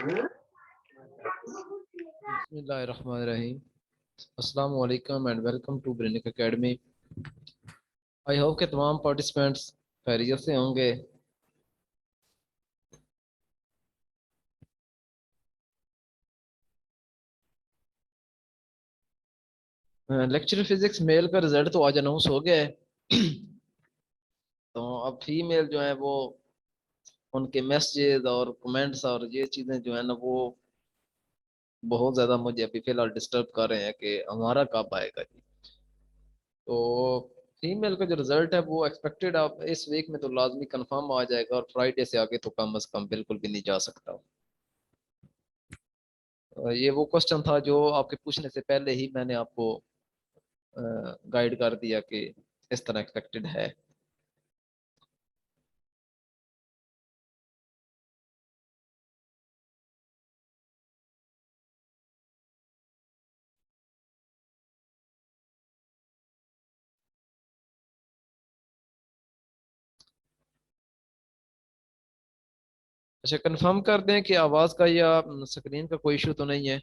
बिस्मिल्लाहिर्रहमानिर्रहीम। अस्सलाम वालेकुम and welcome to Brainic academy. I hope के तमाम पार्टिसिपेंट्स खैरियत से होंगे। लेक्चर फिजिक्स मेल का रिजल्ट तो आज अनाउंस हो गया है। तो अब फीमेल जो है वो उनके मैसेजेस और कमेंट्स और ये चीज़ें जो है ना वो बहुत ज़्यादा मुझे अभी फिलहाल डिस्टर्ब कर रहे हैं कि हमारा कब आएगा जी। तो फीमेल का जो रिजल्ट है वो एक्सपेक्टेड अब इस वीक में तो लाजमी कंफर्म आ जाएगा, और फ्राइडे से आगे तो कम अज़ कम बिल्कुल भी नहीं जा सकता। ये वो क्वेश्चन था जो आपके पूछने से पहले ही मैंने आपको गाइड कर दिया कि इस तरह एक्सपेक्टेड है। अच्छा, कंफर्म कर दें कि आवाज़ का या स्क्रीन का कोई इशू तो नहीं है।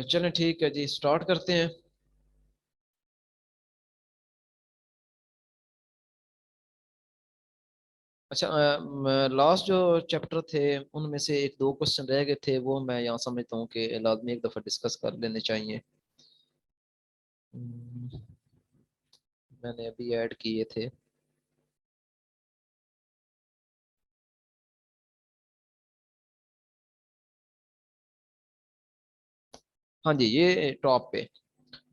चलें ठीक है जी, स्टार्ट करते हैं। अच्छा, लास्ट जो चैप्टर थे उनमें से एक दो क्वेश्चन रह गए थे, वो मैं यहाँ समझता हूँ कि लाजमी एक दफ़ा डिस्कस कर लेने चाहिए। हम्म, मैंने अभी ऐड किए थे। हाँ जी, ये टॉप पे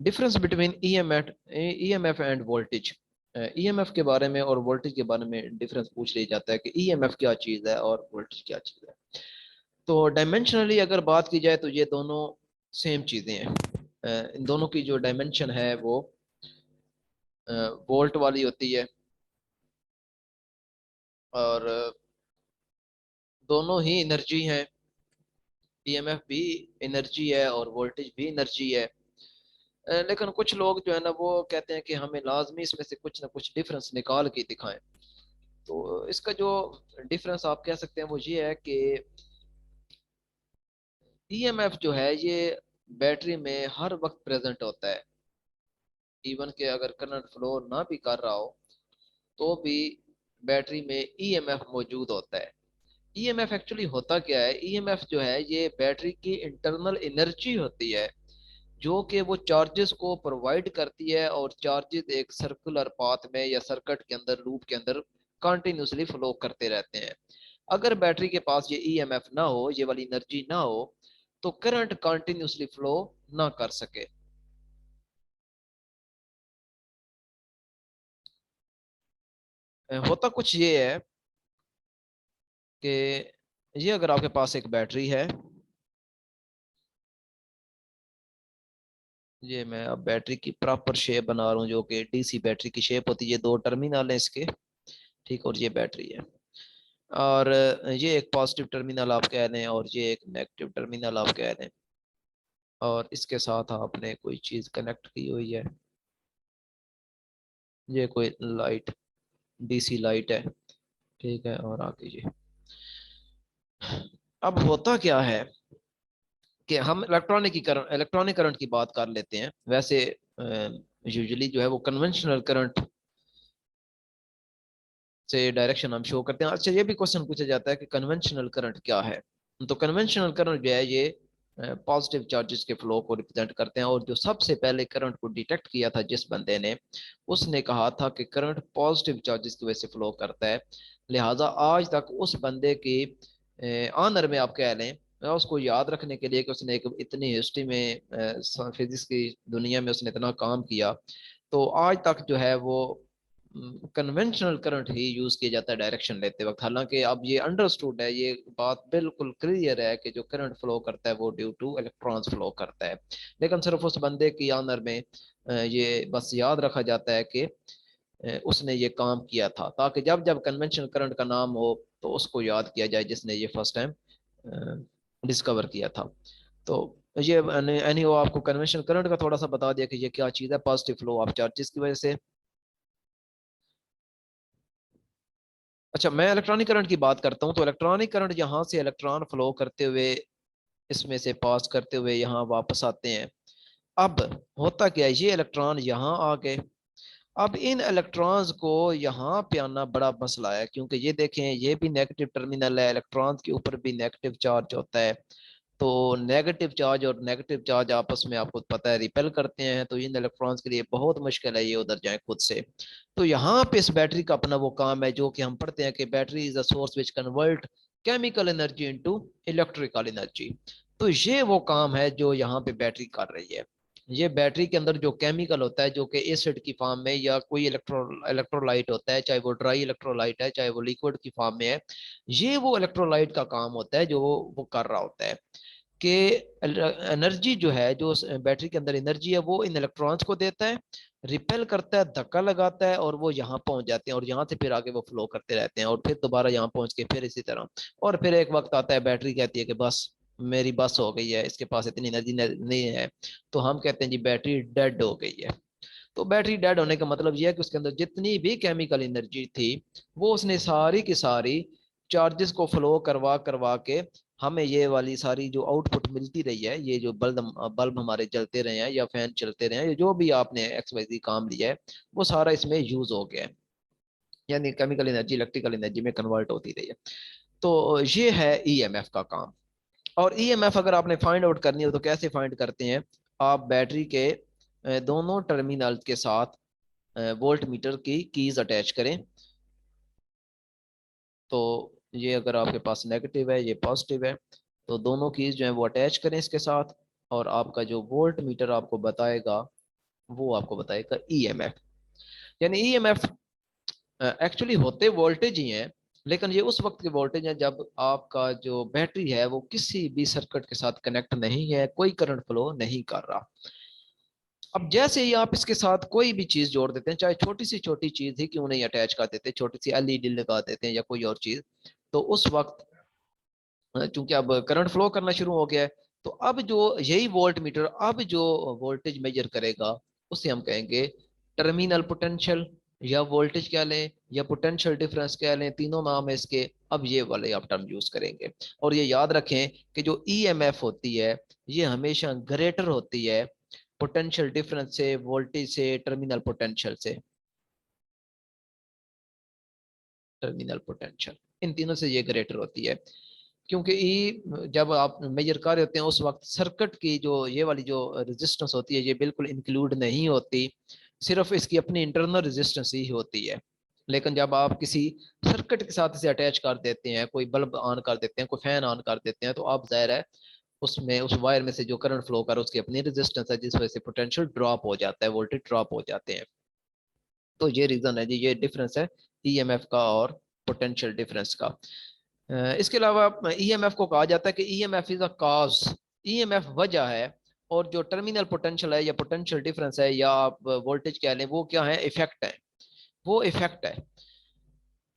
difference between EMF end voltage. EMF के बारे में और वोल्टेज के बारे में डिफरेंस पूछ लिया जाता है कि ईएमएफ क्या चीज़ है और वोल्टेज क्या चीज़ है। तो डायमेंशनली अगर बात की जाए तो ये दोनों सेम चीज़ें हैं। इन दोनों की जो डायमेंशन है वो वोल्ट वाली होती है, और दोनों ही एनर्जी हैं। ईएमएफ भी एनर्जी है और वोल्टेज भी एनर्जी है। लेकिन कुछ लोग जो है ना वो कहते हैं कि हमें लाजमी इसमें से कुछ ना कुछ डिफरेंस निकाल के दिखाएं। तो इसका जो डिफरेंस आप कह सकते हैं वो ये है कि ईएमएफ जो है ये बैटरी में हर वक्त प्रेजेंट होता है। इवन के अगर करंट फ्लो ना भी कर रहा हो तो भी बैटरी में ईएमएफ मौजूद होता है। ईएमएफ एक्चुअली होता क्या है? ईएमएफ जो है ये बैटरी की इंटरनल एनर्जी होती है जो कि वो चार्जेस को प्रोवाइड करती है, और चार्जेस एक सर्कुलर पाथ में या सर्किट के अंदर लूप के अंदर कंटिन्यूसली फ्लो करते रहते हैं। अगर बैटरी के पास ये ईएमएफ ना हो, ये वाली एनर्जी ना हो, तो करंट कंटिन्यूसली फ्लो ना कर सके। होता कुछ ये है कि ये अगर आपके पास एक बैटरी है, ये मैं अब बैटरी की प्रॉपर शेप बना रहा हूँ जो कि डीसी बैटरी की शेप होती है। ये दो टर्मिनल है इसके, ठीक, और ये बैटरी है। और ये एक पॉजिटिव टर्मिनल आप कह लें और ये एक नेगेटिव टर्मिनल आप कह लें, और इसके साथ आपने कोई चीज़ कनेक्ट की हुई है। ये कोई लाइट, डीसी लाइट है, ठीक है, और आगे ये। अब होता क्या है कि हम इलेक्ट्रॉनिक करंट की बात कर लेते हैं। वैसे यूजुअली जो है वो कन्वेंशनल करंट से डायरेक्शन हम शो करते हैं। अच्छा, ये भी क्वेश्चन पूछा जाता है कि कन्वेंशनल करंट क्या है। तो कन्वेंशनल करंट जो है ये पॉजिटिव चार्जेस के फ्लो को रिप्रेजेंट करते हैं, और जो सबसे पहले करंट को डिटेक्ट किया था जिस बंदे ने, उसने कहा था कि करंट पॉजिटिव चार्जेस की वजह से फ्लो करता है। लिहाजा आज तक उस बंदे की ऑनर में आप कह लें, उसको याद रखने के लिए कि उसने एक इतनी हिस्ट्री में फिजिक्स की दुनिया में उसने इतना काम किया, तो आज तक जो है वो कन्वेंशनल करंट ही यूज किया जाता है डायरेक्शन लेते वक्त। हालांकि अब ये अंडरस्टूड है, ये बात बिल्कुल क्लियर है कि जो करंट फ्लो करता है वो ड्यू टू इलेक्ट्रॉन्स फ्लो करता है। लेकिन सिर्फ उस बंदे की ऑनर में ये बस याद रखा जाता है कि उसने ये काम किया था, ताकि जब जब कन्वेंशनल करंट का नाम हो तो उसको याद किया जाए जिसने ये फर्स्ट टाइम डिस्कवर किया था। तो ये एनी वो आपको कन्वेंशनल करंट का थोड़ा सा बता दिया कि ये क्या चीज़ है, पॉजिटिव फ्लो ऑफ चार्जेस की वजह से। अच्छा, मैं इलेक्ट्रॉनिक करंट की बात करता हूँ, तो इलेक्ट्रॉनिक करंट यहाँ से इलेक्ट्रॉन फ्लो करते हुए इसमें से पास करते हुए यहाँ वापस आते हैं। अब होता क्या है, ये इलेक्ट्रॉन यहाँ आ गए। अब इन इलेक्ट्रॉन्स को यहाँ पे आना बड़ा मसला है, क्योंकि ये देखें ये भी नेगेटिव टर्मिनल है, इलेक्ट्रॉन्स के ऊपर भी नेगेटिव चार्ज होता है। तो नेगेटिव चार्ज और नेगेटिव चार्ज आपस में आपको पता है रिपेल करते हैं, तो इन इलेक्ट्रॉन्स के लिए बहुत मुश्किल है ये उधर जाए खुद से। तो यहाँ पे इस बैटरी का अपना वो काम है जो कि हम पढ़ते हैं कि battery is a source which convert chemical energy into electrical energy. तो ये वो काम है जो यहाँ पे बैटरी कर रही है। ये बैटरी के अंदर जो केमिकल होता है जो कि एसिड की फॉर्म में या कोई इलेक्ट्रोलाइट होता है, चाहे वो ड्राई इलेक्ट्रोलाइट है चाहे वो लिक्विड की फॉर्म में है, ये वो इलेक्ट्रोलाइट का काम होता है जो वो कर रहा होता है कि एनर्जी जो है, जो बैटरी के अंदर एनर्जी है वो इन इलेक्ट्रॉन्स को देता है, रिपेल करता है, धक्का लगाता है और वो यहाँ पहुंच जाते हैं और यहाँ से फिर आगे वो फ्लो करते रहते हैं और फिर दोबारा यहाँ पहुंच के फिर इसी तरह। और फिर एक वक्त आता है बैटरी कहती है कि बस मेरी बस हो गई है, इसके पास इतनी एनर्जी नहीं है, तो हम कहते हैं जी बैटरी डेड हो गई है। तो बैटरी डेड होने का मतलब यह है कि उसके अंदर जितनी भी केमिकल एनर्जी थी वो उसने सारी की सारी चार्जेस को फ्लो करवा करवा के हमें ये वाली सारी जो आउटपुट मिलती रही है, ये जो बल्ब बल्ब हमारे चलते रहे हैं या फैन चलते रहे हैं, जो भी आपने XYZ काम लिया है वो सारा इसमें यूज हो गया है, यानी केमिकल एनर्जी इलेक्ट्रिकल एनर्जी में कन्वर्ट होती रही है। तो ये है EMF का काम। और EMF अगर आपने फाइंड आउट करनी हो तो कैसे फाइंड करते हैं, आप बैटरी के दोनों टर्मिनल के साथ वोल्ट मीटर की कीज अटैच करें। तो ये अगर आपके पास नेगेटिव है ये पॉजिटिव है, तो दोनों कीज जो है वो अटैच करें इसके साथ, और आपका जो वोल्ट मीटर आपको बताएगा वो आपको बताएगा EMF। यानी EMF एक्चुअली होते वोल्टेज ही हैं, लेकिन ये उस वक्त के वोल्टेज हैं जब आपका जो बैटरी है वो किसी भी सर्किट के साथ कनेक्ट नहीं है, कोई करंट फ्लो नहीं कर रहा। अब जैसे ही आप इसके साथ कोई भी चीज जोड़ देते हैं, चाहे छोटी सी छोटी चीज ही क्यों नहीं अटैच कर देते, छोटी सी LED लगा देते हैं या कोई और चीज, तो उस वक्त चूंकि अब करंट फ्लो करना शुरू हो गया है, तो अब जो यही वोल्ट मीटर अब जो वोल्टेज मेजर करेगा उसे हम कहेंगे टर्मिनल पोटेंशियल, या वोल्टेज कह लें या पोटेंशियल डिफरेंस कह लें, तीनों नाम है इसके। अब ये वाले आप टर्म यूज करेंगे। और ये याद रखें कि जो EMF होती है ये हमेशा ग्रेटर होती है पोटेंशियल डिफरेंस से, वोल्टेज से, टर्मिनल पोटेंशियल से। टर्मिनल पोटेंशियल इन तीनों से ये ग्रेटर होती है, क्योंकि ई जब आप मेजर कर रहे होते हैं उस वक्त सर्किट की जो ये वाली जो रेजिस्टेंस होती है ये बिल्कुल इंक्लूड नहीं होती, सिर्फ इसकी अपनी इंटरनल रेजिस्टेंस ही होती है। लेकिन जब आप किसी सर्किट के साथ इसे अटैच कर देते हैं, कोई बल्ब ऑन कर देते हैं, कोई फैन ऑन कर देते हैं, तो आप जाहिर है उसमें उस वायर में से जो करंट फ्लो कर उसकी अपनी रेजिस्टेंस है, जिस वजह से पोटेंशियल ड्रॉप हो जाता है, वोल्टेज ड्रॉप हो जाते हैं। तो ये रीजन है जी, ये डिफरेंस है EMF का और पोटेंशियल डिफरेंस का। इसके अलावा EMF को कहा जाता है कि EMF is a cause, EMF वजह है, और जो टर्मिनल पोटेंशियल है या पोटेंशियल डिफरेंस है या आप वोल्टेज कह लें वो क्या है, इफेक्ट है। वो इफेक्ट है,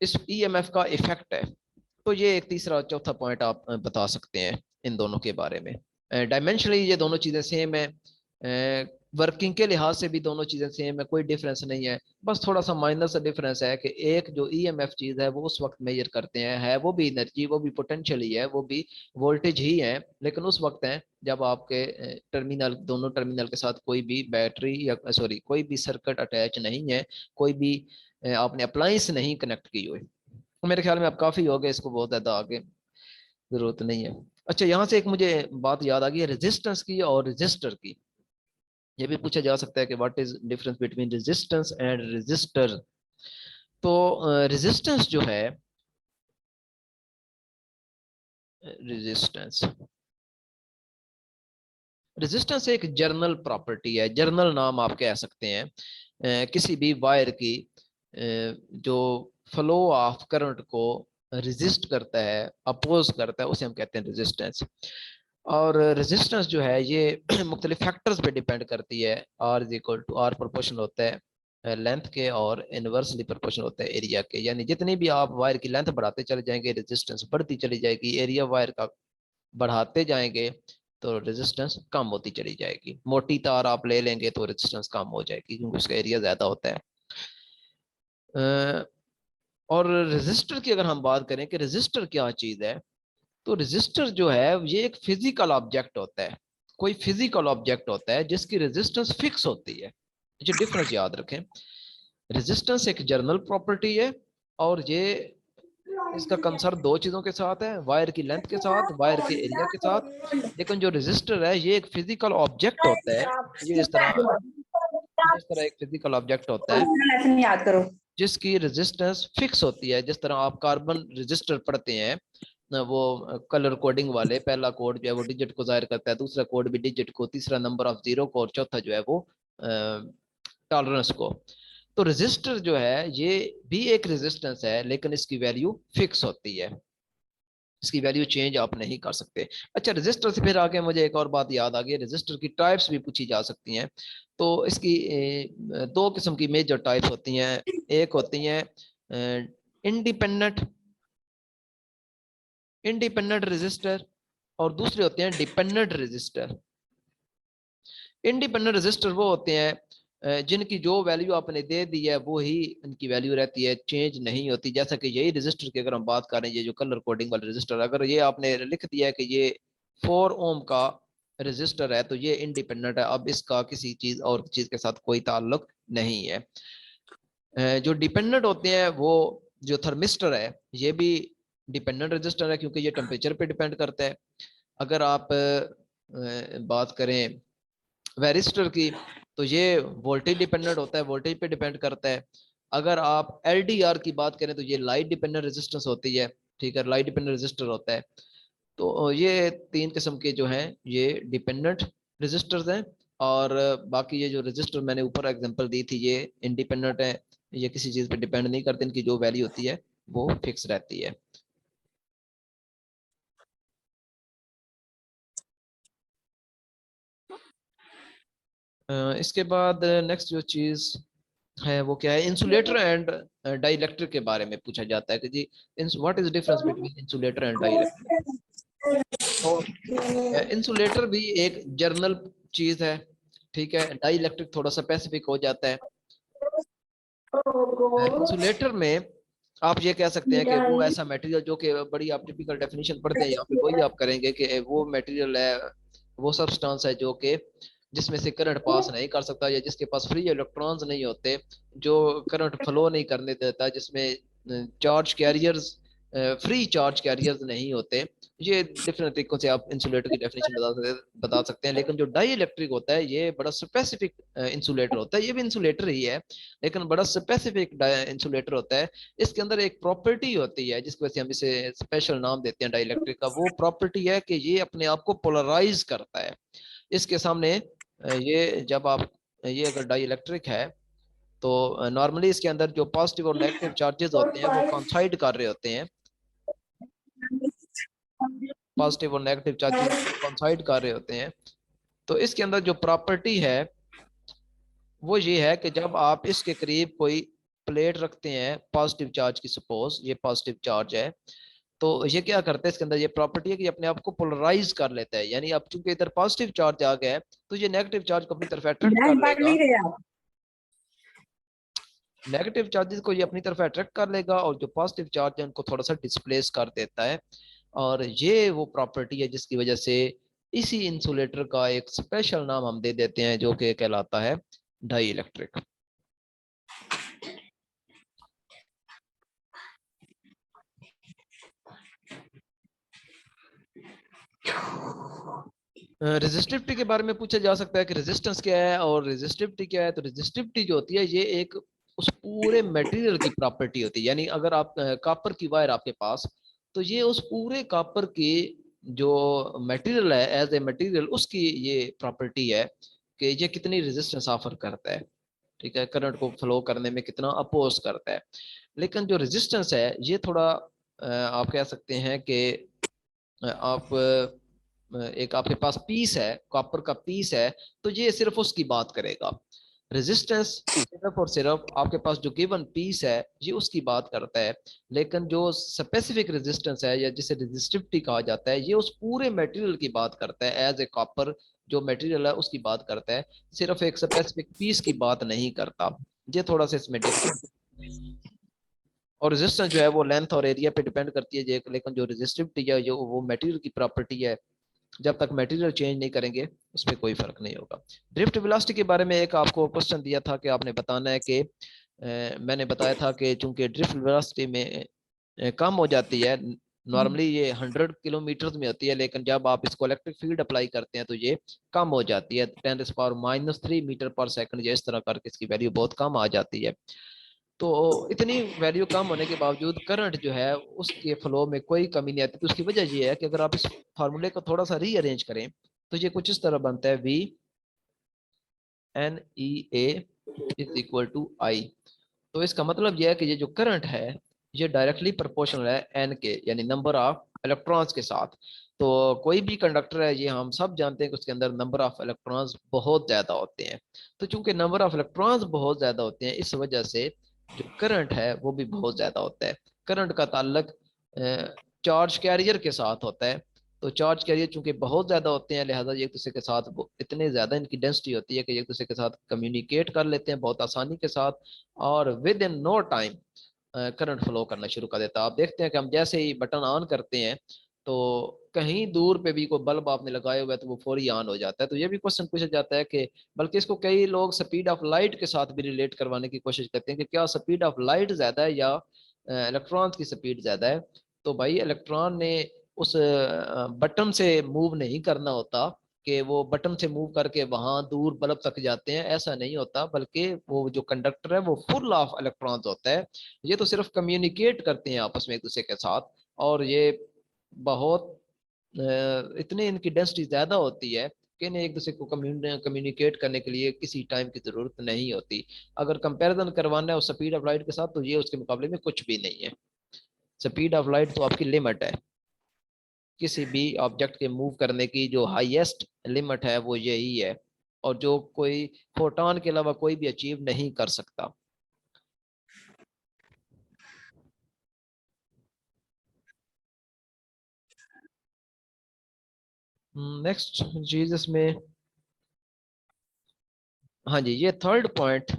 इस EMF का इफेक्ट है। तो ये एक तीसरा चौथा पॉइंट आप बता सकते हैं इन दोनों के बारे में। डायमेंशनली ये दोनों चीज़ें सेम है, वर्किंग के लिहाज से भी दोनों चीज़ें सेम है, कोई डिफरेंस नहीं है। बस थोड़ा सा माइनर सा डिफरेंस है कि एक जो EMF चीज़ है वो उस वक्त मेजर करते हैं, है वो भी एनर्जी, वो भी पोटेंशियल ही है, वो भी वोल्टेज ही है, लेकिन उस वक्त है जब आपके टर्मिनल, दोनों टर्मिनल के साथ कोई भी बैटरी या सॉरी कोई भी सर्किट अटैच नहीं है, कोई भी आपने अप्लायंस नहीं कनेक्ट की हुई। तो मेरे ख्याल में अब काफ़ी हो गया, इसको बहुत ज़्यादा आगे ज़रूरत नहीं है। अच्छा, यहाँ से एक मुझे बात याद आ गई है रेजिस्टेंस की और रेजिस्टर की। ये भी पूछा जा सकता है कि what is difference between resistance and resistor. तो रेजिस्टेंस जो है, रेजिस्टेंस रेजिस्टेंस एक जर्नल प्रॉपर्टी है, जर्नल नाम आप कह सकते हैं किसी भी वायर की जो फ्लो ऑफ करंट को रेजिस्ट करता है, अपोज करता है, उसे हम कहते हैं रेजिस्टेंस। और रेजिस्टेंस जो है ये मुख्तलिफ फैक्टर्स पे डिपेंड करती है। R is equal to R proportional होता है लेंथ के, और इनवर्सली प्रोपोर्शनल होता है एरिया के। यानी जितनी भी आप वायर की लेंथ बढ़ाते चले जाएंगे रेजिस्टेंस बढ़ती चली जाएगी, एरिया वायर का बढ़ाते जाएंगे तो रेजिस्टेंस कम होती चली जाएगी। मोटी तार आप ले लेंगे तो रेजिस्टेंस कम हो जाएगी क्योंकि उसका एरिया ज़्यादा होता है। और रेजिस्टर की अगर हम बात करें कि रेजिस्टर क्या चीज़ है, तो रेजिस्टर जो है ये एक फिजिकल ऑब्जेक्ट होता है। कोई फिजिकल ऑब्जेक्ट होता है जिसकी रेजिस्टेंस फिक्स होती है। ये डिफरेंस याद रखें। रेजिस्टेंस एक जर्नल प्रॉपर्टी है और ये इसका कंसर्न दो चीजों के साथ है, वायर की लेंथ के साथ, वायर के एरिया के साथ। लेकिन जो रेजिस्टर है ये एक फिजिकल ऑब्जेक्ट होता है। ये इस तरह एक फिजिकल ऑब्जेक्ट होता है लेसन याद करो। जिसकी रेजिस्टेंस फिक्स होती है। जिस तरह आप कार्बन रजिस्टर पढ़ते हैं वो कलर कोडिंग वाले, पहला कोड जो है वो डिजिट को जाहिर करता है, दूसरा कोड भी डिजिट को, तीसरा नंबर ऑफ जीरो को, और चौथा जो है वो टॉलरेंस को। तो रेजिस्टर जो है ये भी एक रेजिस्टेंस है लेकिन इसकी वैल्यू फिक्स होती है, इसकी वैल्यू चेंज आप नहीं कर सकते। अच्छा, रेजिस्टर से फिर आगे मुझे एक और बात याद आ गई, रेजिस्टर की टाइप्स भी पूछी जा सकती हैं। तो इसकी दो किस्म की मेजर टाइप्स होती हैं। एक होती हैं इंडिपेंडेंट इंडिपेंडेंट रेजिस्टर और दूसरे होते हैं डिपेंडेंट रेजिस्टर। इंडिपेंडेंट रेजिस्टर वो होते हैं जिनकी जो वैल्यू आपने दे दी है वो ही इनकी वैल्यू रहती है, चेंज नहीं होती। जैसा कि यही रजिस्टर की अगर हम बात करें, ये जो कलर कोडिंग वाले रजिस्टर, अगर ये आपने लिख दिया है कि ये 4 ओम का रजिस्टर है तो ये इंडिपेंडेंट है, अब इसका किसी चीज और चीज के साथ कोई ताल्लुक नहीं है। जो डिपेंडेंट होते हैं वो जो थर्मिस्टर है ये भी डिपेंडेंट रजिस्टर है क्योंकि ये टेम्परेचर पे डिपेंड करता है। अगर आप बात करें वेरिस्टर की तो ये वोल्टेज डिपेंडेंट होता है, वोल्टेज पे डिपेंड करता है। अगर आप एलडीआर की बात करें तो ये लाइट डिपेंडेंट रेजिस्टेंस होती है, ठीक है, लाइट डिपेंडेंट रेजिस्टर होता है। तो ये तीन किस्म के जो हैं ये डिपेंडेंट रेजिस्टर्स हैं। और बाकी ये जो रेजिस्टर मैंने ऊपर एग्जांपल दी थी ये इंडिपेंडेंट है, ये किसी चीज पे डिपेंड नहीं करते, इनकी जो वैल्यू होती है वो फिक्स रहती है। इसके बाद नेक्स्ट जो चीज है वो क्या है, इंसुलेटर एंड डाइलेक्ट्रिक के बारे में पूछा जाता है कि जी what is difference between insulator and dielectric. तो इंसुलेटर भी एक जर्नल चीज है, ठीक है, डाइलेक्ट्रिक थोड़ा सा स्पेसिफिक हो जाता है। इंसुलेटर में आप ये कह सकते हैं कि वो ऐसा मटेरियल जो कि बड़ी, आप टिपिकल डेफिनेशन पढ़ते हैं यहाँ पे वही आप करेंगे कि वो मटेरियल है, वो सब्सटेंस है जो कि जिसमें से करंट पास नहीं कर सकता, या जिसके पास फ्री इलेक्ट्रॉन्स नहीं होते, जो करंट फ्लो नहीं करने देता, जिसमें charge carriers, free charge carriers नहीं होते। ये डिफरेंट तरीकों से आप इंसुलेटर की डेफिनेशन बता सकते हैं। लेकिन जो डाई इलेक्ट्रिक होता है ये बड़ा स्पेसिफिक इंसुलेटर होता है, ये भी इंसुलेटर ही है लेकिन बड़ा स्पेसिफिक इंसुलेटर होता है। इसके अंदर एक प्रॉपर्टी होती है जिसकी वजह से हम इसे स्पेशल नाम देते हैं डाई इलेक्ट्रिक का। वो प्रॉपर्टी है कि ये अपने आप को पोलराइज करता है। इसके सामने ये जब आप ये अगर डाई इलेक्ट्रिक है तो नॉर्मली इसके अंदर जो पॉजिटिव और नेगेटिव चार्जेस होते हैं वो कॉन्साइड कर रहे होते हैं, पॉजिटिव और नेगेटिव चार्जेस कॉन्साइड कर रहे होते हैं। तो इसके अंदर जो प्रॉपर्टी है वो ये है कि जब आप इसके करीब कोई प्लेट रखते हैं पॉजिटिव चार्ज की, सपोज ये पॉजिटिव चार्ज है, तो ये क्या करता है, इसके अंदर ये प्रॉपर्टी है कि अपने आप को पोलराइज कर लेता है। यानी अब चूंकि इधर पॉजिटिव चार्ज आ गया है तो ये नेगेटिव चार्ज को अपनी तरफ अट्रैक्ट कर लेगा, नेगेटिव चार्जेस को ये अपनी तरफ अट्रैक्ट कर लेगा और जो पॉजिटिव चार्ज है उनको थोड़ा सा डिस्प्लेस कर देता है। और ये वो प्रॉपर्टी है जिसकी वजह से इसी इंसुलेटर का एक स्पेशल नाम हम दे देते हैं जो कि कहलाता है डाई इलेक्ट्रिक। रेजिस्टिविटी के बारे में पूछा जा सकता है कि रेजिस्टेंस क्या है और रेजिस्टिविटी क्या है। तो रेजिस्टिविटी जो होती है ये एक उस पूरे मटेरियल की प्रॉपर्टी होती है। यानी अगर आप कॉपर की वायर आपके पास, तो ये उस पूरे कॉपर की जो मटेरियल है एज ए मटेरियल उसकी ये प्रॉपर्टी है कि ये कितनी रेजिस्टेंस ऑफर करता है, ठीक है, करंट को फ्लो करने में कितना अपोज करता है। लेकिन जो रेजिस्टेंस है ये थोड़ा आप कह सकते हैं कि आप एक आपके पास पीस है, कॉपर का पीस है, तो ये सिर्फ उसकी बात करेगा। रेजिस्टेंस सिर्फ और सिर्फ आपके पास जो गिवन पीस है ये उसकी बात करता है, लेकिन जो स्पेसिफिक रेजिस्टेंस है या जिसे रेजिस्टिविटी कहा जाता है ये उस पूरे मटेरियल की बात करता है। एज ए कॉपर जो मटेरियल है उसकी बात करता है, सिर्फ एक स्पेसिफिक पीस की बात नहीं करता। ये थोड़ा सा इसमें डिफरेंस। और रेजिस्टेंस जो है वो लेंथ और एरिया पे डिपेंड करती है, लेकिन जो रेजिस्टिविटी है जो वो मटेरियल की प्रॉपर्टी है, जब तक मटेरियल चेंज नहीं करेंगे उस पर कोई फर्क नहीं होगा। ड्रिफ्ट वेलोसिटी के बारे में एक आपको क्वेश्चन दिया था कि आपने बताना है कि मैंने बताया था कि चूंकि ड्रिफ्ट वेलोसिटी में कम हो जाती है, नॉर्मली ये 100 किलोमीटर में होती है, लेकिन जब आप इसको इलेक्ट्रिक फील्ड अप्लाई करते हैं तो ये कम हो जाती है, 10⁻³ मीटर पर सेकंड, या इस तरह करके इसकी वैल्यू बहुत कम आ जाती है। तो इतनी वैल्यू कम होने के बावजूद करंट जो है उसके फ्लो में कोई कमी नहीं आती। तो उसकी वजह ये है कि अगर आप इस फार्मूले को थोड़ा सा रीअरेंज करें तो ये कुछ इस तरह बनता है, V N E A is equal to I. तो इसका मतलब यह है कि ये जो करंट है ये डायरेक्टली प्रोपोर्शनल है एन के, यानी नंबर ऑफ इलेक्ट्रॉन्स के साथ। तो कोई भी कंडक्टर है ये हम सब जानते हैं कि उसके अंदर नंबर ऑफ इलेक्ट्रॉन्स बहुत ज्यादा होते हैं। तो चूंकि नंबर ऑफ इलेक्ट्रॉन्स बहुत ज्यादा होते हैं इस वजह से जो करंट है वो भी बहुत ज्यादा होता है। करंट का ताल्लुक चार्ज कैरियर के साथ होता है। तो चार्ज कैरियर चूंकि बहुत ज्यादा होते हैं लिहाजा एक दूसरे के साथ इतने ज्यादा इनकी डेंसिटी होती है कि एक दूसरे के साथ कम्युनिकेट कर लेते हैं बहुत आसानी के साथ, और within no time current flow करना शुरू कर देता है। आप देखते हैं कि हम जैसे ही बटन ऑन करते हैं तो कहीं दूर पे भी कोई बल्ब आपने लगाए हुआ है तो वो फौरी ऑन हो जाता है। तो ये भी क्वेश्चन पूछा जाता है कि बल्कि इसको कई लोग स्पीड ऑफ लाइट के साथ भी रिलेट करवाने की कोशिश करते हैं कि क्या स्पीड ऑफ लाइट ज्यादा है या इलेक्ट्रॉन की स्पीड ज्यादा है। तो भाई इलेक्ट्रॉन ने उस बटन से मूव नहीं करना होता कि वो बटन से मूव करके वहां दूर बल्ब तक जाते हैं, ऐसा नहीं होता, बल्कि वो जो कंडक्टर है वो फुल ऑफ इलेक्ट्रॉन्स होता है। ये तो सिर्फ कम्युनिकेट करते हैं आपस में एक दूसरे के साथ, और ये बहुत इतनी इनकी डेंसिटी ज्यादा होती है कि इन्हें एक दूसरे को कम्युनिकेट करने के लिए किसी टाइम की जरूरत नहीं होती। अगर कंपैरिजन करवाना है उस स्पीड ऑफ लाइट के साथ तो ये उसके मुकाबले में कुछ भी नहीं है। स्पीड ऑफ लाइट तो आपकी लिमिट है, किसी भी ऑब्जेक्ट के मूव करने की जो हाईएस्ट लिमिट है वो यही है, और जो कोई फोटोन के अलावा कोई भी अचीव नहीं कर सकता। नेक्स्ट चीज इसमें, हाँ जी, ये थर्ड पॉइंट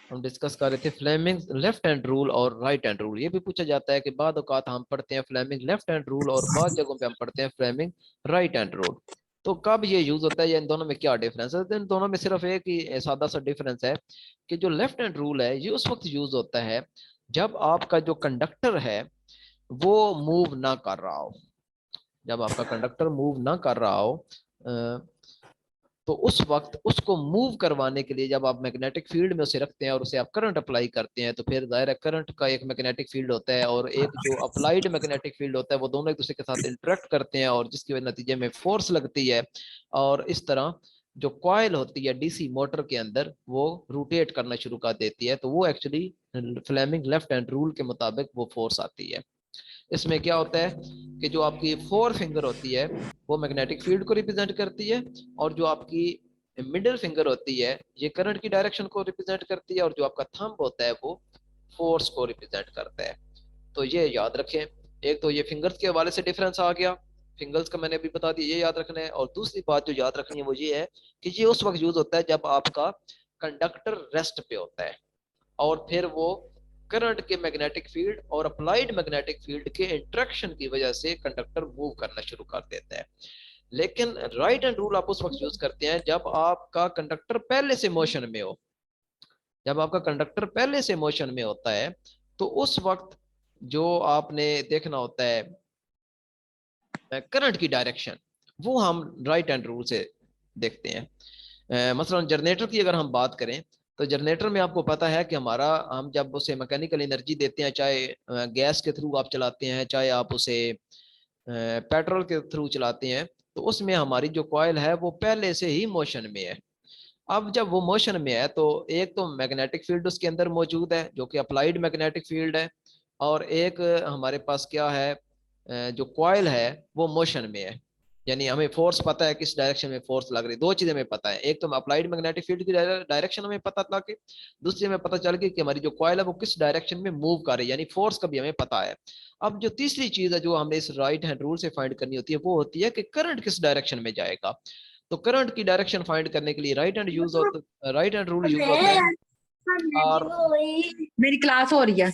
हम डिस्कस कर रहे थे, फ्लेमिंग लेफ्ट हैंड रूल और राइट हैंड रूल। ये भी पूछा जाता है कि बाद औकात हम पढ़ते हैं फ्लेमिंग लेफ्ट हैंड रूल और बाद जगहों पे हम पढ़ते हैं फ्लेमिंग राइट हैंड रूल। तो कब ये यूज होता है या इन दोनों में क्या डिफरेंस है? तो इन दोनों में सिर्फ एक ही सादा सा डिफरेंस है कि जो लेफ्ट हैंड रूल है ये उस वक्त यूज होता है जब आपका जो कंडक्टर है वो मूव ना कर रहा हो। जब आपका कंडक्टर मूव ना कर रहा हो तो उस वक्त उसको मूव करवाने के लिए जब आप मैग्नेटिक फील्ड में उसे रखते हैं और उसे आप करंट अप्लाई करते हैं तो फिर दायरा करंट का एक मैग्नेटिक फील्ड होता है और एक जो अप्लाइड मैग्नेटिक फील्ड होता है, वो दोनों एक दूसरे के साथ इंटरेक्ट करते हैं और जिसके नतीजे में फोर्स लगती है। और इस तरह जो कॉइल होती है डीसी मोटर के अंदर वो रोटेट करना शुरू कर देती है, तो वो actually Fleming left hand rule के मुताबिक वो फोर्स आती है। इसमें क्या होता है कि जो आपकी फोर फिंगर होती है वो मैग्नेटिक फील्ड को रिप्रेजेंट करती है, और जो आपकी मिडिल फिंगर होती है ये करंट की डायरेक्शन को रिप्रेजेंट करती है, और जो आपका थंब होता है वो फोर्स को रिप्रेजेंट करता है। तो ये याद रखें, एक तो ये फिंगर्स के हवाले से डिफरेंस आ गया, फिंगर्स का मैंने अभी बता दिया, ये याद रखना है। और दूसरी बात जो याद रखनी है वो ये है कि ये उस वक्त यूज होता है जब आपका कंडक्टर रेस्ट पे होता है और फिर वो करंट के मैग्नेटिक फील्ड और अप्लाइड मैग्नेटिक फील्ड के इंट्रैक्शन की वजह से कंडक्टर मूव करना शुरू कर देता है। लेकिन राइट हैंड रूल आप उस वक्त यूज करते हैं जब आपका कंडक्टर पहले से मोशन में हो। जब आपका कंडक्टर पहले से मोशन में होता है तो उस वक्त जो आपने देखना होता है करंट की डायरेक्शन वो हम राइट हैंड रूल से देखते हैं। मसलन जनरेटर की अगर हम बात करें तो जनरेटर में आपको पता है कि हमारा हम जब उसे मैकेनिकल एनर्जी देते हैं, चाहे गैस के थ्रू आप चलाते हैं चाहे आप उसे पेट्रोल के थ्रू चलाते हैं, तो उसमें हमारी जो कॉइल है वो पहले से ही मोशन में है। अब जब वो मोशन में है तो एक तो मैग्नेटिक फील्ड उसके अंदर मौजूद है जो कि अप्लाइड मैग्नेटिक फील्ड है, और एक हमारे पास क्या है जो कॉइल है वो मोशन में है, यानी हमें फोर्स पता है किस डायरेक्शन में फोर्स लग रही है, दो चीजें हमें पता है, एक तो अप्लाइड मैग्नेटिक फील्ड की डायरेक्शन हमें पता था कि, दूसरी हमें पता चल गई कि हमारी जो कॉइल है वो किस डायरेक्शन में मूव कर रही है, यानी फोर्स का भी हमें पता है। अब जो तीसरी चीज है जो हमें इस राइट हैंड रूल से फाइंड करनी होती है वो होती है कि करंट किस डायरेक्शन में जाएगा। तो करंट की डायरेक्शन फाइंड करने के लिए राइट हैंड रूल यूज होता है। और मेरी क्लास हो रही है।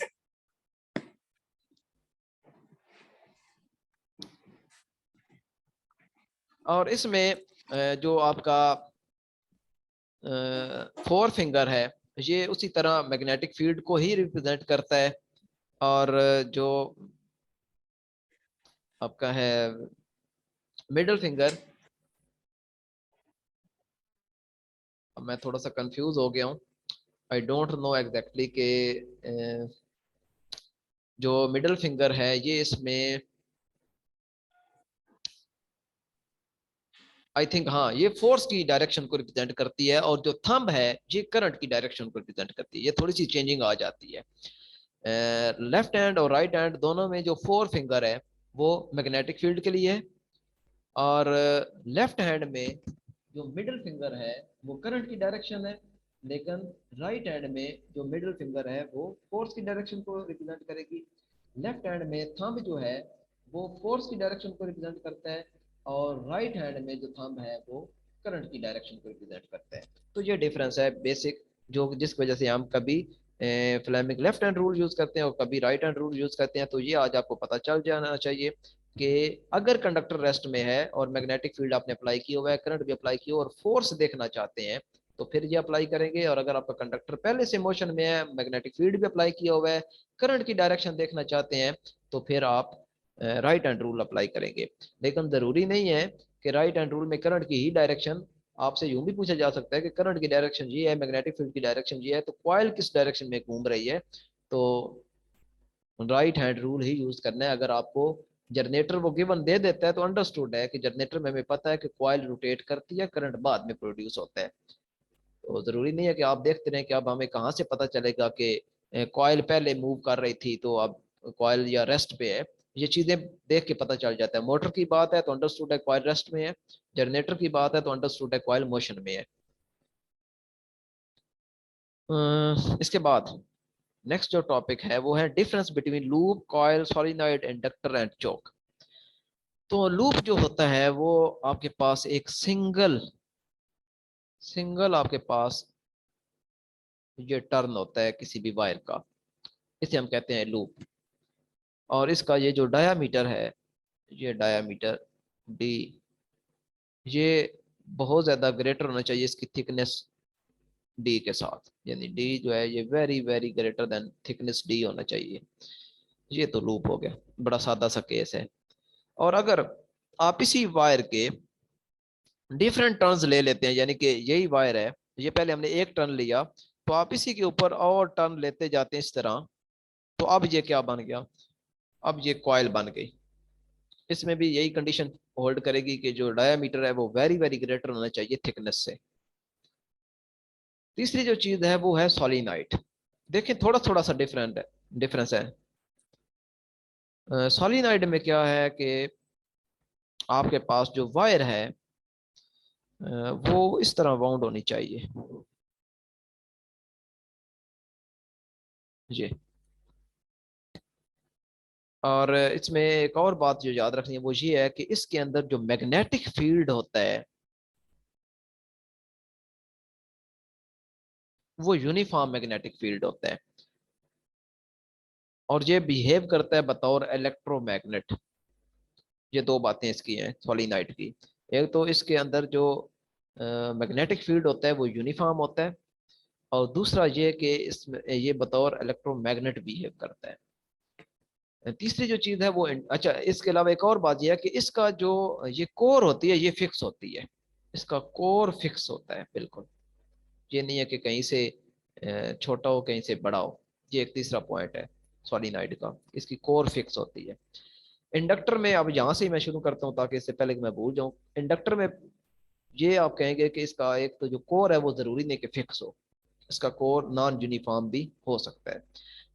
और इसमें जो आपका फोर फिंगर है ये उसी तरह मैग्नेटिक फील्ड को ही रिप्रेजेंट करता है। और जो आपका है मिडिल फिंगर, मैं थोड़ा सा कंफ्यूज हो गया हूँ, आई डोंट नो एग्जैक्टली के जो मिडिल फिंगर है ये इसमें आई थिंक, हाँ, ये फोर्स की डायरेक्शन को रिप्रेजेंट करती है, और जो थंब है ये करंट की डायरेक्शन को रिप्रेजेंट करती है। ये थोड़ी सी चेंजिंग आ जाती है। लेफ्ट हैंड और राइट हैंड दोनों में जो फोर फिंगर है वो मैग्नेटिक फील्ड के लिए है, और लेफ्ट हैंड में जो मिडिल फिंगर है वो करंट की डायरेक्शन है, लेकिन राइट हैंड में जो मिडिल फिंगर है वो फोर्स की डायरेक्शन को रिप्रेजेंट करेगी। लेफ्ट हैंड में थंब जो है वो फोर्स की डायरेक्शन को रिप्रेजेंट करता है, और राइट हैंड में जो थंब है वो करंट की डायरेक्शन को रिप्रेजेंट करता है। तो ये डिफरेंस है बेसिक, जो जिस वजह से हम कभी Fleming left hand rule use करते हैं और कभी राइट हैंड रूल यूज करते हैं। तो ये आज आपको पता चल जाना चाहिए कि अगर कंडक्टर रेस्ट में है और मैग्नेटिक फील्ड आपने अप्लाई किया हुआ है, करंट भी अप्लाई किया और फोर्स देखना चाहते हैं तो फिर ये अप्लाई करेंगे। और अगर आपका कंडक्टर पहले से मोशन में है, मैग्नेटिक फील्ड भी अप्लाई किया हुआ है, करंट की डायरेक्शन देखना चाहते हैं तो फिर आप राइट हैंड रूल अप्लाई करेंगे। लेकिन जरूरी नहीं है कि राइट हैंड रूल में करंट की ही डायरेक्शन, आपसे यूं भी पूछा जा सकता है कि करंट की डायरेक्शन ये है, मैग्नेटिक फील्ड की डायरेक्शन ये है, तो कॉइल किस डायरेक्शन में घूम रही है, तो राइट हैंड रूल ही यूज करना है। अगर आपको जनरेटर वो गिवन दे देता है तो अंडरस्टूड है कि जनरेटर में हमें पता है कि कॉइल रोटेट करती है, करंट बाद में प्रोड्यूस होता है। तो जरूरी नहीं है कि आप देखते रहें कि अब हमें कहाँ से पता चलेगा कि कॉइल पहले मूव कर रही थी तो अब कॉइल या रेस्ट पे है। ये चीजें देख के पता चल जाता है। मोटर की बात है तो अंडरस्टूड है कॉइल रेस्ट में है, जनरेटर की बात है तो अंडरस्टूड है कॉइल मोशन में है। इसके बाद नेक्स्ट जो टॉपिक है वो है difference between loop, coil, solenoid, inductor and choke. तो लूप जो होता है वो आपके पास एक सिंगल सिंगल आपके पास ये टर्न होता है किसी भी वायर का, इसे हम कहते हैं लूप। और इसका ये जो डायामीटर है, ये डायामीटर डी, ये बहुत ज़्यादा ग्रेटर होना चाहिए इसकी थिकनेस डी के साथ, यानी डी जो है ये very very greater than thickness D होना चाहिए। ये तो लूप हो गया, बड़ा सादा सा केस है। और अगर आप इसी वायर के डिफरेंट टर्न्स ले लेते हैं, यानी कि यही वायर है, ये पहले हमने एक टर्न लिया तो आप इसी के ऊपर और टर्न लेते जाते हैं इस तरह, तो अब ये क्या बन गया, अब ये कॉइल बन गई। इसमें भी यही कंडीशन होल्ड करेगी कि जो डायामीटर है वो वेरी वेरी ग्रेटर होना चाहिए थिकनेस से। तीसरी जो चीज है वो है सोलिनॉइड। देखें थोड़ा थोड़ा सा डिफरेंस है। सोलिनॉइड में क्या है कि आपके पास जो वायर है वो इस तरह वाउंड होनी चाहिए जी। और इसमें एक और बात जो याद रखनी है वो ये है कि इसके अंदर जो मैग्नेटिक फील्ड होता है वो यूनिफॉर्म मैग्नेटिक फील्ड होता है, और ये बिहेव करता है बतौर इलेक्ट्रोमैग्नेट। ये दो बातें इसकी हैं सोलिनॉइड की। एक तो इसके अंदर जो मैग्नेटिक फील्ड होता है वो यूनिफॉर्म होता है, और दूसरा ये कि इसमें ये बतौर इलेक्ट्रोमैग्नेट बिहेव करता है। तीसरी जो चीज है वो, अच्छा, इसके अलावा एक और बात यह है कि इसका जो ये कोर होती है ये फिक्स होती है, इसका कोर फिक्स होता है बिल्कुल। ये नहीं है कि कहीं से छोटा हो कहीं से बड़ा हो। ये एक तीसरा पॉइंट है सोलिनॉइड का, इसकी कोर फिक्स होती है। इंडक्टर में, अब यहाँ से ही मैं शुरू करता हूँ ताकि इससे पहले कि मैं भूल जाऊँ, इंडक्टर में ये आप कहेंगे कि इसका एक तो जो कोर है वो जरूरी नहीं कि फिक्स हो, इसका कोर नॉन यूनिफॉर्म भी हो सकता है।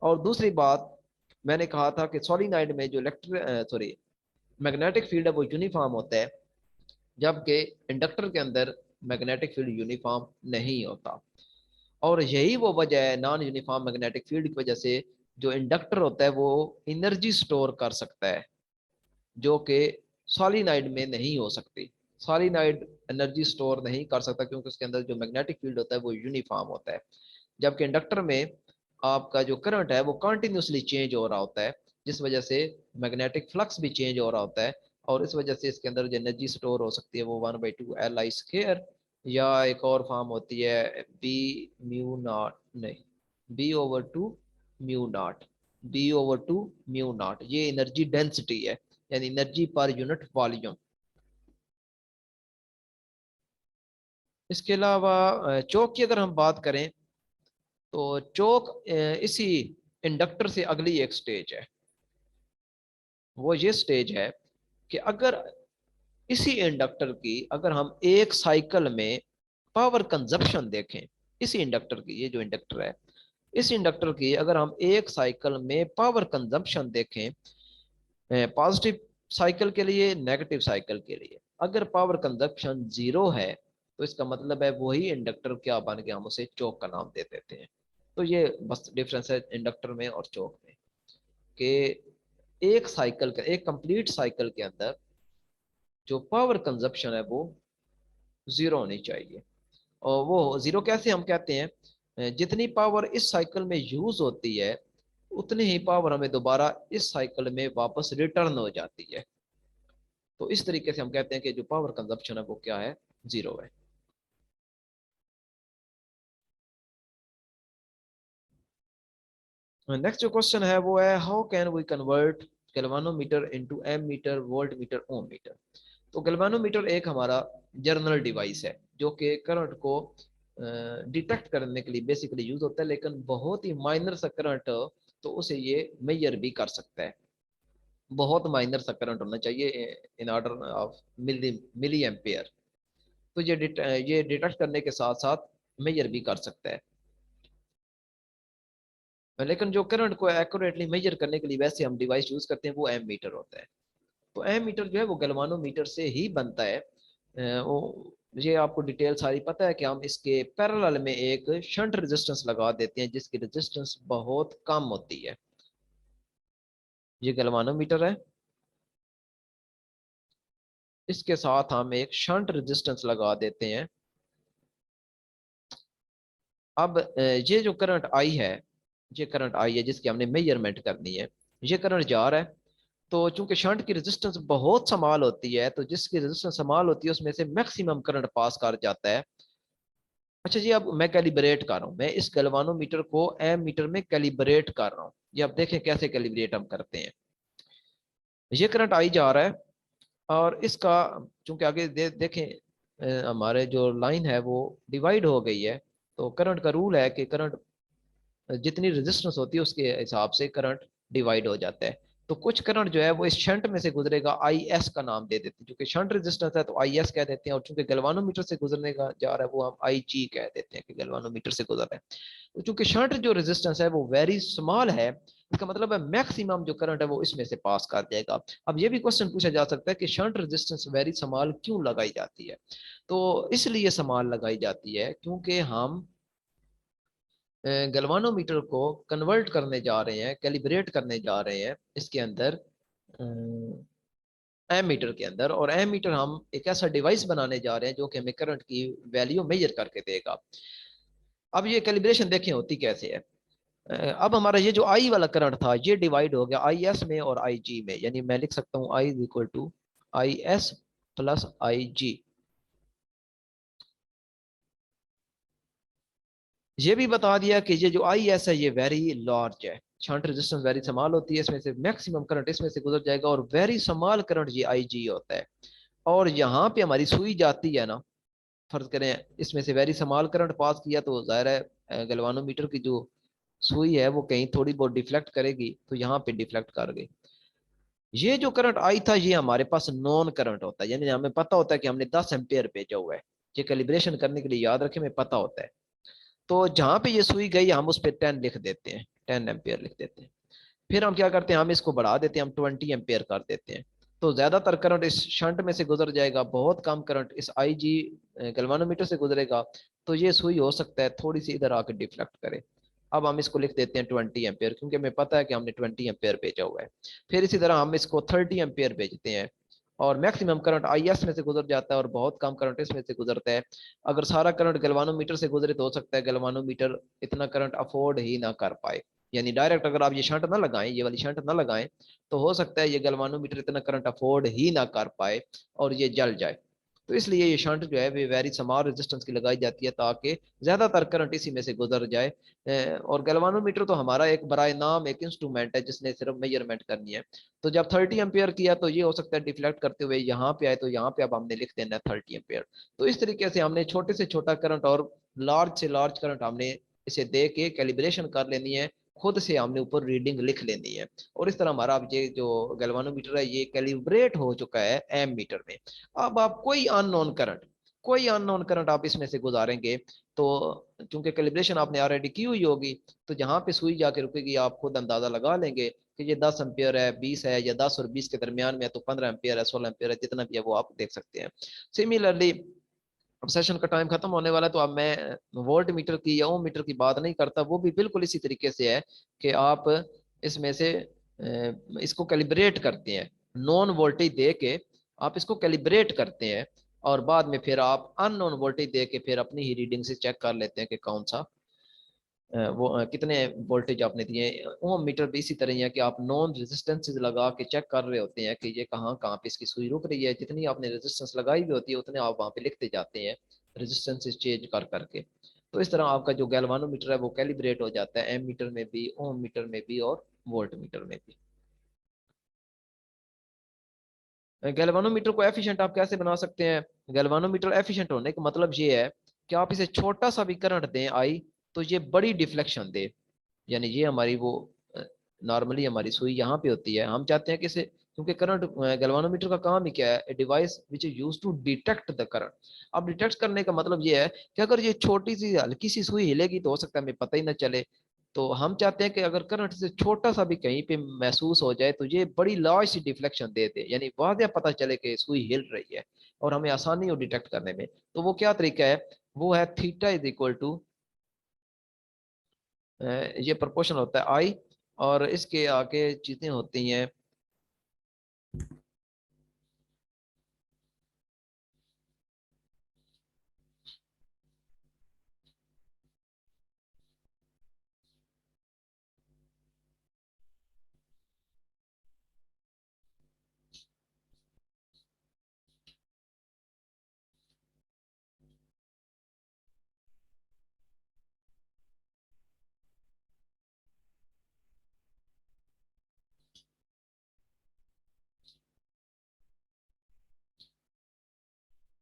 और दूसरी बात, मैंने कहा था कि सोलिनॉइड में जो इलेक्ट्रिक सॉरी मैग्नेटिक फील्ड है वो यूनिफॉर्म होता है, जबकि इंडक्टर के अंदर मैग्नेटिक फील्ड यूनिफॉर्म नहीं होता। और यही वो वजह है, नॉन यूनिफॉर्म मैग्नेटिक फील्ड की वजह से जो इंडक्टर होता है वो एनर्जी स्टोर कर सकता है, जो कि सॉलिनाइड में नहीं हो सकती। सॉलिनाइड एनर्जी स्टोर नहीं कर सकता क्योंकि उसके अंदर जो मैग्नेटिक फील्ड होता है वो यूनिफॉर्म होता है। जबकि इंडक्टर में आपका जो करंट है वो कंटिन्यूसली चेंज हो रहा होता है, जिस वजह से मैग्नेटिक फ्लक्स भी चेंज हो रहा होता है, और इस वजह से इसके अंदर जो एनर्जी स्टोर हो सकती है वो 1/2 Li², या एक और फॉर्म होती है बी म्यू नॉट, नहीं, B/2 mu naught, B/2 mu naught, ये एनर्जी डेंसिटी है, यानी एनर्जी पर यूनिट वॉल्यूम। इसके अलावा चौक की अगर हम बात करें तो चौक इसी इंडक्टर से अगली एक स्टेज है। वो ये स्टेज है कि अगर इसी इंडक्टर की अगर हम एक साइकिल में पावर कंजप्शन देखें, इसी इंडक्टर की, ये जो इंडक्टर है, इस इंडक्टर की अगर हम एक साइकिल में पावर कंजप्शन देखें, पॉजिटिव साइकिल के लिए, नेगेटिव साइकिल के लिए, अगर पावर कंजप्शन 0 है तो इसका मतलब है वही इंडक्टर क्या बन गया, हम उसे चौक का नाम दे देते हैं। तो ये बस डिफरेंस है इंडक्टर में और चौक में, कि एक साइकिल का, एक कंप्लीट साइकिल के अंदर जो पावर कंजप्शन है वो 0 होनी चाहिए। और वो 0 कैसे हम कहते हैं, जितनी पावर इस साइकिल में यूज होती है उतनी ही पावर हमें दोबारा इस साइकिल में वापस रिटर्न हो जाती है। तो इस तरीके से हम कहते हैं कि जो पावर कंजप्शन है वो क्या है, 0 है। नेक्स्ट जो क्वेश्चन है वो है, how can we convert galvanometer into ammeter, volt meter, ohm meter. तो गैल्वानोमीटर एक हमारा जर्नल डिवाइस है जो कि करंट को डिटेक्ट करने के लिए बेसिकली यूज होता है, लेकिन बहुत ही माइनर सा करंट तो उसे ये मेजर भी कर सकता है। बहुत माइनर सा करंट होना चाहिए in order of milliampere. तो ये डिटेक्ट करने के साथ साथ मेजर भी कर सकता है। लेकिन जो करंट को एक्यूरेटली मेजर करने के लिए वैसे हम डिवाइस यूज करते हैं वो एम मीटर होता है। तो एम मीटर जो है वो गैल्वानोमीटर से ही बनता है। वो ये आपको डिटेल सारी पता है कि हम इसके पैरेलल में एक शंट रेजिस्टेंस लगा देते हैं जिसकी रेजिस्टेंस बहुत कम होती है। ये गैल्वानोमीटर है, इसके साथ हम एक शंट रेजिस्टेंस लगा देते हैं। अब ये जो करंट आई है, ये करंट आई है जिसकी हमने मेजरमेंट करनी है, ये करंट जा रहा है। तो चूंकि शंट की रेजिस्टेंस बहुत समाल होती है, तो जिसकी रेजिस्टेंस समाल होती है उसमें से मैक्सिमम करंट पास कर जाता है। अच्छा जी, अब मैं कैलिब्रेट कर रहा हूँ, मैं इस गैल्वानोमीटर को एम मीटर में कैलिब्रेट कर रहा हूँ। ये अब देखें कैसे कैलिब्रेट हम करते हैं। ये करंट आई जा रहा है और इसका चूंकि आगे देखें हमारे जो लाइन है वो डिवाइड हो गई है। तो करंट का रूल है कि करंट जितनी रेजिस्टेंस होती है उसके हिसाब से करंट डिवाइड हो जाता है। तो कुछ करंट जो है वो इस शंट में से गुजरेगा, आई एस का नाम दे देते हैं, क्योंकि शंट रेजिस्टेंस है तो आई एस कह देते हैं, और चूंकि गैल्वानोमीटर से गुजरने का जा रहा है वो हम आई जी कह देते हैं कि गैल्वानोमीटर से गुजर रहा है। तो चूंकि शंट जो रेजिस्टेंस है वो वेरी स्मॉल है, इसका मतलब है मैक्सिमम जो करंट है वो इसमें से पास कर जाएगा। अब ये भी क्वेश्चन पूछा जा सकता है कि शंट रेजिस्टेंस वेरी स्मॉल क्यों लगाई जाती है। तो इसलिए स्मॉल लगाई जाती है क्योंकि हम गैल्वानोमीटर को कन्वर्ट करने जा रहे हैं, कैलिब्रेट करने जा रहे हैं इसके अंदर, एम मीटर के अंदर। और एम मीटर हम एक ऐसा डिवाइस बनाने जा रहे हैं जो कि हमें करंट की वैल्यू मेजर करके देगा। अब ये कैलिब्रेशन देखें होती कैसे है। अब हमारा ये जो आई वाला करंट था ये डिवाइड हो गया आई एस में और आई जी में, यानी मैं लिख सकता हूँ I is equal to I S plus I G. ये भी बता दिया कि ये जो आई एस है ये वेरी लार्ज है, शंट रेजिस्टेंस वेरी स्मॉल होती है, इसमें से मैक्सिमम करंट इसमें से गुजर जाएगा, और वेरी स्मॉल करंट ये आई जी होता है। और यहाँ पे हमारी सुई जाती है ना, फर्ज करें इसमें से वेरी स्मॉल करंट पास किया तो जाहिर है गैल्वानोमीटर की जो सुई है वो कहीं थोड़ी बहुत डिफ्लेक्ट करेगी, तो यहाँ पे डिफ्लेक्ट कर गई। ये जो करंट आई था ये हमारे पास नॉन करंट होता है, यानी हमें पता होता है कि हमने 10 एम्पियर भेजा हुआ है। ये कैलिब्रेशन करने के लिए याद रखें, हमें पता होता है। तो जहां पे ये सुई गई हम उस पर 10 लिख देते हैं, 10 एम्पियर लिख देते हैं। फिर हम क्या करते हैं, हम इसको बढ़ा देते हैं, हम 20 एम्पियर कर देते हैं। तो ज्यादातर करंट इस शंट में से गुजर जाएगा, बहुत कम करंट इस IG गैल्वानोमीटर से गुजरेगा। तो ये सुई हो सकता है थोड़ी सी इधर आकर डिफ्लेक्ट करे। अब हम इसको लिख देते हैं 20 एम्पियर, क्योंकि हमें पता है कि हमने 20 एम्पियर भेजा हुआ है। फिर इसी तरह हम इसको 30 एम्पियर भेजते हैं, और मैक्सिमम करंट IS में से गुजर जाता है और बहुत कम करंट इसमें से गुजरता है। अगर सारा करंट गैल्वानोमीटर से गुजरे तो हो सकता है गैल्वानोमीटर इतना करंट अफोर्ड ही ना कर पाए। यानी डायरेक्ट अगर आप ये शंट ना लगाएं, ये वाली शंट ना लगाएं, तो हो सकता है ये गैल्वानोमीटर इतना करंट अफोर्ड ही ना कर पाए और ये जल जाए। तो इसलिए ये शंट जो है वे वेरी स्मॉल रेजिस्टेंस की लगाई जाती है, ताकि ज्यादातर करंट इसी में से गुजर जाए। और गैल्वानोमीटर तो हमारा एक बराए नाम एक इंस्ट्रूमेंट है जिसने सिर्फ मेजरमेंट करनी है। तो जब 30 एम्पियर किया तो ये हो सकता है डिफ्लेक्ट करते हुए यहाँ पे आए, तो यहाँ पे अब हमने लिख देना है 30 एम्पियर। तो इस तरीके से हमने छोटे से छोटा करंट और लार्ज से लार्ज करंट हमने इसे दे के कैलिब्रेशन कर लेनी है, खुद से हमने ऊपर रीडिंग लिख लेनी है। और इस तरह हमारा अब ये जो गैल्वानोमीटर है ये कैलिब्रेट हो चुका है एम मीटर में। अब आप कोई अननोन करंट आप इसमें से गुजारेंगे, तो चूंकि कैलिब्रेशन आपने ऑलरेडी की हुई होगी, तो जहां पे सुई जाके रुकेगी आप खुद अंदाजा लगा लेंगे कि ये 10 एम्पियर है, 20 है, या 10 और 20 के दरमियान में है, तो 15 एम्पियर है, 16 एम्पियर है, जितना भी है वो आप देख सकते हैं। सिमिलरली अब सेशन का टाइम खत्म होने वाला है, तो अब मैं वोल्ट मीटर की या ओम मीटर की बात नहीं करता, वो भी बिल्कुल इसी तरीके से है कि आप इसमें से इसको कैलिब्रेट करते हैं, नॉन वोल्टेज दे के आप इसको कैलिब्रेट करते हैं, और बाद में फिर आप अननोन वोल्टेज दे के फिर अपनी ही रीडिंग से चेक कर लेते हैं कि कौन सा वो कितने वोल्टेज आपने दिए। ओम मीटर भी इसी तरह ही है कि आप नॉन रेजिस्टेंसेस लगा के चेक कर रहे होते हैं कि ये कहाँ कहाँ पे इसकी सुई रुक रही है, जितनी आपने रेजिस्टेंस लगाई हुई होती है उतने आप वहाँ पे लिखते जाते हैं, रेजिस्टेंसेस चेंज कर करके। तो इस तरह आपका जो गैल्वानोमीटर है वो कैलिब्रेट हो जाता है, एम मीटर में भी, ओम मीटर में भी, और वोल्ट मीटर में भी। गैल्वानोमीटर को एफिशिएंट आप कैसे बना सकते हैं? गैल्वानोमीटर एफिशिएंट होने का मतलब ये है कि आप इसे छोटा सा भी करंट दें आई, तो ये बड़ी डिफ्लेक्शन दे। यानी ये हमारी वो नॉर्मली हमारी सुई यहाँ पे होती है, हम चाहते हैं कि इसे, क्योंकि करंट गैल्वानोमीटर का काम ही क्या है, device which is used to detect the current. अब डिटेक्ट करने का मतलब ये है कि अगर ये छोटी सी हल्की सी सुई हिलेगी तो हो सकता है हमें पता ही ना चले। तो हम चाहते हैं कि अगर करंट से छोटा सा भी कहीं पे महसूस हो जाए तो ये बड़ी लार्ज सी डिफ्लेक्शन दे दे, यानी वाज़ेह पता चले कि सुई हिल रही है और हमें आसानी हो डिटेक्ट करने में। तो वो क्या तरीका है? वो है थीटा इज इक्वल टू, ये प्रोपोर्शनल होता है आई, और इसके आगे चीजें होती हैं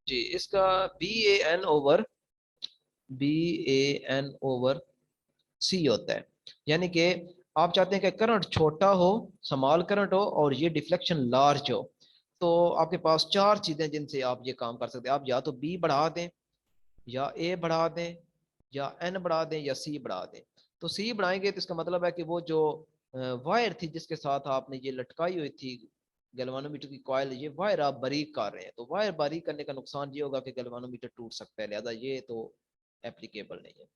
जी, इसका बी ए एन सी होता है। यानी कि आप चाहते हैं कि करंट छोटा हो, स्मॉल करंट हो, और ये डिफ्लेक्शन लार्ज हो। तो आपके पास चार चीजें जिनसे आप ये काम कर सकते हैं। आप या तो बी बढ़ा दें, या ए बढ़ा दें, या एन बढ़ा दें, या सी बढ़ा दें। तो सी बढ़ाएंगे तो इसका मतलब है कि वो जो वायर थी जिसके साथ आपने ये लटकाई हुई थी गैल्वानोमीटर की कॉइल, ये वायर आप बारीक कर रहे हैं, तो वायर बारीक करने का नुकसान ये होगा कि गैल्वानोमीटर टूट सकता है, लिहाजा ये तो एप्लीकेबल नहीं है।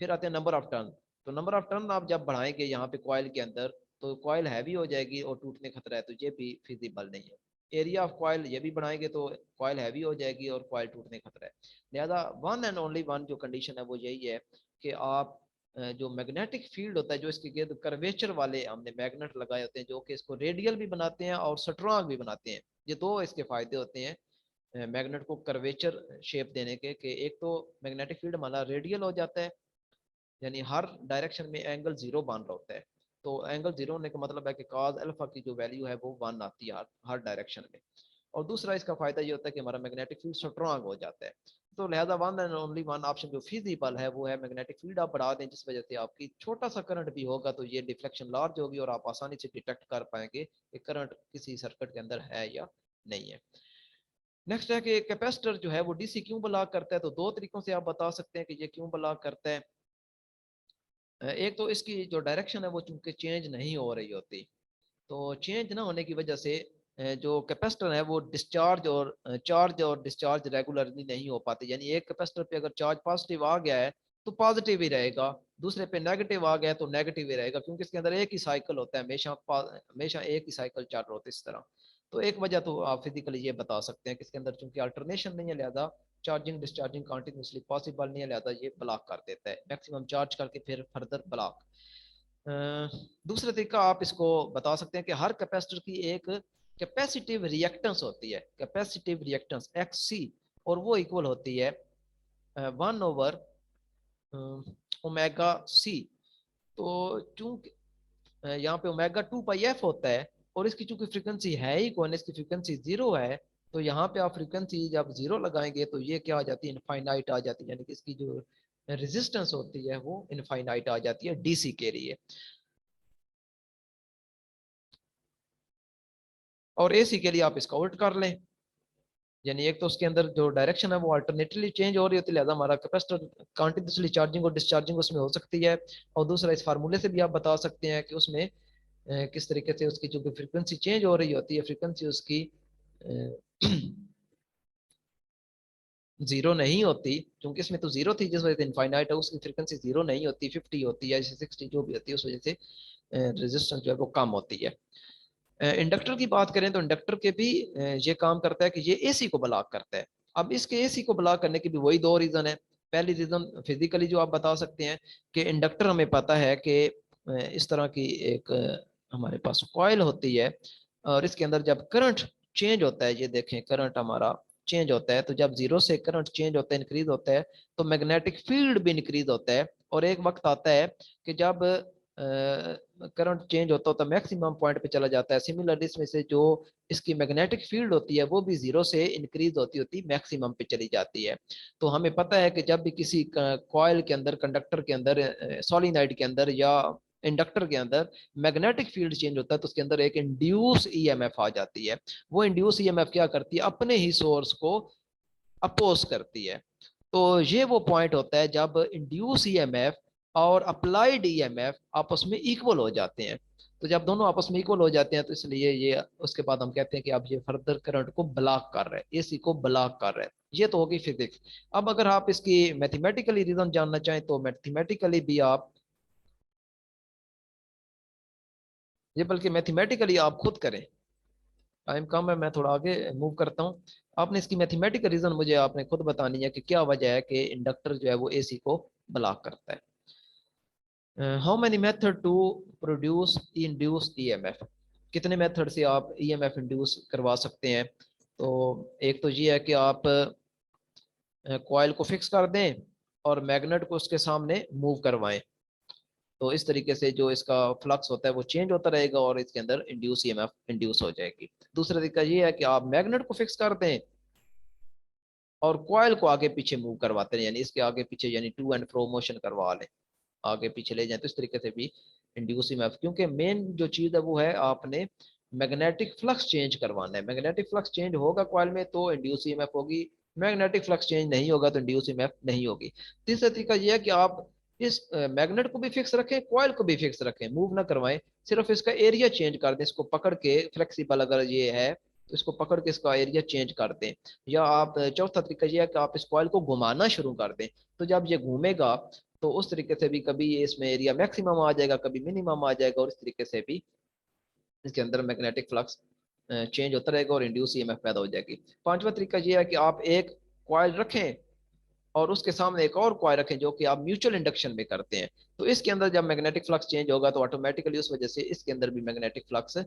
फिर आते हैं नंबर ऑफ टर्न। तो नंबर ऑफ टर्न आप जब बढ़ाएंगे यहाँ पे कॉइल के अंदर, तो कॉइल हैवी हो जाएगी और टूटने खतरा है, तो ये भी फिजिबल नहीं है। एरिया ऑफ कॉइल ये भी बढ़ाएंगे तो कॉइल हैवी हो जाएगी और कॉइल टूटने खतरा है। लिहाजा वन एंड ओनली वन जो कंडीशन है वो यही है कि आप जो मैग्नेटिक फील्ड होता है, जो इसके गिर्द कर्वेचर वाले हमने मैग्नेट लगाए होते हैं, जो कि इसको रेडियल भी बनाते हैं और स्ट्रॉन्ग भी बनाते हैं। ये दो इसके फायदे होते हैं मैग्नेट को कर्वेचर शेप देने के, कि एक तो मैग्नेटिक फील्ड हमारा रेडियल हो जाता है, यानी हर डायरेक्शन में एंगल जीरो बन रहा होता है। तो एंगल जीरो होने का मतलब है कि cos अल्फा की जो वैल्यू है वो वन आती है हर डायरेक्शन में। और दूसरा इसका फायदा ये होता है कि हमारा मैग्नेटिक फील्ड स्ट्रांग हो जाता है। तो लिहाजा one and only one option जो फिजिबल है वो है मैग्नेटिक फील्ड आप बढ़ा दें, जिस वजह से आपकी छोटा सा करंट भी होगा तो ये डिफ्लेक्शन लार्ज होगी और आप आसानी से डिटेक्ट कर पाएंगे कि करंट किसी सर्किट के अंदर है या नहीं है। नेक्स्ट है कि कैपेसिटर जो है वो डीसी क्यों ब्लॉक करता है? तो दो तरीकों से आप बता सकते हैं कि ये क्यों ब्लॉक करता है। एक तो इसकी जो डायरेक्शन है वो चूंकि चेंज नहीं हो रही होती, तो चेंज ना होने की वजह से जो कैपेसिटर है वो डिस्चार्ज और चार्ज और डिस्चार्ज रेगुलरली नहीं हो पाते, यानी एक कैपेसिटर पे अगर चार्ज पॉजिटिव आ गया है तो पॉजिटिव ही रहेगा, दूसरे पे नेगेटिव आ गया तो नेगेटिव ही रहेगा, क्योंकि इसके अंदर एक ही साइकिल होता है, हमेशा हमेशा एक ही साइकिल चल रहा होता है इस तरह। तो एक वजह तो आप फिजिकली ये बता सकते हैं कि इसके अंदर चूंकि अल्टरनेशन नहीं है, लिहाजा चार्जिंग डिस्चार्जिंग कंटिन्यूसली पॉसिबल नहीं है, लिहाजा ये ब्लॉक कर देता है, मैक्सिमम चार्ज करके फिर फर्दर ब्लॉक। दूसरा तरीका आप इसको बता सकते हैं कि हर कैपेसिटर की एक कैपेसिटिव रिएक्टेंस होती है, कैपेसिटिव रिएक्टेंस एक्स सी, और वो इक्वल होती है 1/ओमेगा सी। तो चूंकि यहाँ पे ओमेगा 2 पाई एफ होता है, और इसकी चूंकि फ्रीक्वेंसी है ही कौन, इसकी फ्रीक्वेंसी जीरो है, तो यहाँ पे आप फ्रीक्वेंसी जब जीरो लगाएंगे तो ये क्या आ जाती है, इनफाइनाइट आ जाती है, यानी कि इसकी जो रेजिस्टेंस होती है वो इनफाइनाइट आ जाती है डीसी के लिए। और एसी के लिए आप इसका उल्ट कर लें, यानी एक तो उसके अंदर जो डायरेक्शन है वो अल्टरनेटली चेंज हो रही होती है, लिहाजा हमारा कैपेसिटर कंटिन्यूसली चार्जिंग और डिस्चार्जिंग उसमें हो सकती है। और दूसरा, इस फार्मूले से भी आप बता सकते हैं कि उसमें किस तरीके से उसकी जो फ्रीक्वेंसी चेंज हो रही होती है, फ्रीक्वेंसी उसकी जीरो नहीं होती, क्योंकि इसमें तो जीरो थी जिस वजह से इनफाइनाइट है, उसकी फ्रीक्वेंसी जीरो नहीं होती, 50 होती है, 60 जो भी होती है, उस वजह से रेजिस्टेंस जो है वो कम होती है। इंडक्टर की बात करें तो इंडक्टर के भी ये काम करता है कि ये एसी को ब्लॉक करता है। अब इसके एसी को ब्लॉक करने के भी वही दो रीजन है। पहली रीजन फिजिकली जो आप बता सकते हैं कि इंडक्टर हमें पता है कि इस तरह की एक हमारे पास कॉइल होती है, और इसके अंदर जब करंट चेंज होता है, ये देखें करंट हमारा चेंज होता है, तो जब जीरो से करंट चेंज होता है, इंक्रीज होता है, तो मैग्नेटिक फील्ड भी इंक्रीज होता है। और एक वक्त आता है कि जब करंट चेंज होता होता मैक्सिमम पॉइंट पे चला जाता है, सिमिलरली इसमें से जो इसकी मैग्नेटिक फील्ड होती है वो भी जीरो से इंक्रीज होती होती मैक्सिमम पे चली जाती है। तो हमें पता है कि जब भी किसी कॉइल के अंदर, कंडक्टर के अंदर, सोलिनॉइड के अंदर या इंडक्टर के अंदर मैग्नेटिक फील्ड चेंज होता है, तो उसके अंदर एक इंड्यूस ईएमएफ आ जाती है। वो इंड्यूस ईएमएफ क्या करती है, अपने ही सोर्स को अपोज करती है। तो ये वो पॉइंट होता है जब इंड्यूस ईएमएफ और अप्लाइड ईएमएफ आपस में इक्वल हो जाते हैं। तो जब दोनों आपस में इक्वल हो जाते हैं तो इसलिए ये उसके बाद हम कहते हैं कि अब ये फर्दर करंट को ब्लॉक कर रहे हैं, एसी को ब्लॉक कर रहे हैं। ये तो होगी फिजिक्स। अब अगर आप इसकी मैथमेटिकली रीजन जानना चाहें तो मैथमेटिकली भी आप ये, बल्कि मैथमेटिकली आप खुद करें, टाइम कम है, मैं थोड़ा आगे मूव करता हूँ। आपने इसकी मैथमेटिकल रीजन मुझे आपने खुद बतानी है कि क्या वजह है कि इंडक्टर जो है वो एसी को ब्लॉक करता है। How many method to produce induce EMF, कितने मेथड से आप ईएमएफ इंड्यूस करवा सकते हैं। तो एक तो ये है कि आप कॉइल को फिक्स कर दें और मैग्नेट को उसके सामने मूव करवाएं, तो इस तरीके से जो इसका फ्लक्स होता है वो चेंज होता रहेगा और इसके अंदर इंड्यूस ईएमएफ इंड्यूस हो जाएगी। दूसरा तरीका ये है कि आप मैग्नेट को फिक्स कर दें और कॉइल को आगे पीछे मूव करवाते हैं, यानी इसके आगे पीछे, यानी टू एंड फ्रो मोशन करवा लें, आगे पीछे ले जाए, तो इस तरीके से भी इंड्यूस ईएमएफ, क्योंकि मेन जो चीज है वो है आपने मैग्नेटिक फ्लक्स चेंज करवाना है। मैग्नेटिक फ्लक्स चेंज होगा कॉइल में तो इंड्यूस ईएमएफ होगी, मैग्नेटिक फ्लक्स चेंज नहीं होगा तो इंड्यूस ईएमएफ नहीं होगी। तीसरा तरीका यह है कि आप इस मैग्नेट को भी फिक्स रखें, कॉइल को भी फिक्स रखें, मूव ना करवाएं, सिर्फ इसका एरिया चेंज कर दें, इसको पकड़ के फ्लेक्सिबल अगर ये है तो इसको पकड़ के इसका एरिया चेंज कर दें। या आप चौथा तरीका यह है कि आप इस कॉइल को घुमाना शुरू कर दें, तो जब ये घूमेगा तो उस तरीके से भी कभी इसमें एरिया मैक्सिमम आ जाएगा, कभी मिनिमम आ जाएगा, और इस तरीके से भी इसके अंदर मैग्नेटिक फ्लक्स चेंज होता रहेगा और इंड्यूस ईएमएफ पैदा हो जाएगी। पांचवा तरीका यह है कि आप एक कॉइल रखें और उसके सामने एक और कॉइल रखें जो कि आप म्यूचुअल इंडक्शन में करते हैं, तो इसके अंदर जब मैग्नेटिक फ्लक्स चेंज होगा तो ऑटोमेटिकली उस वजह से इसके अंदर भी मैग्नेटिक फ्लक्स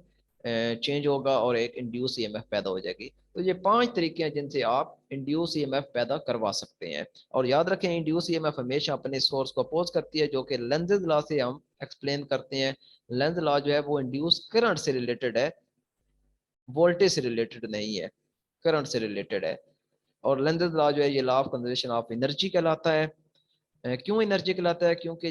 चेंज होगा और एक इंड्यूस ईएमएफ पैदा हो जाएगी। तो ये 5 तरीके हैं जिनसे आप इंड्यूस ईएमएफ पैदा करवा सकते हैं। और याद रखें, इंड्यूस ईएमएफ हमेशा अपने सोर्स को अपोज करती है, जो कि लेंजेज लॉ से हम एक्सप्लेन करते हैं। लेंज लॉ जो है वो इंड्यूस करंट से रिलेटेड है, वोल्टेज से रिलेटेड नहीं है, करंट से रिलेटेड है। और लेंजेज लॉ जो है ये law of conservation of energy कहलाता है। क्यों एनर्जी कहलाता है, क्योंकि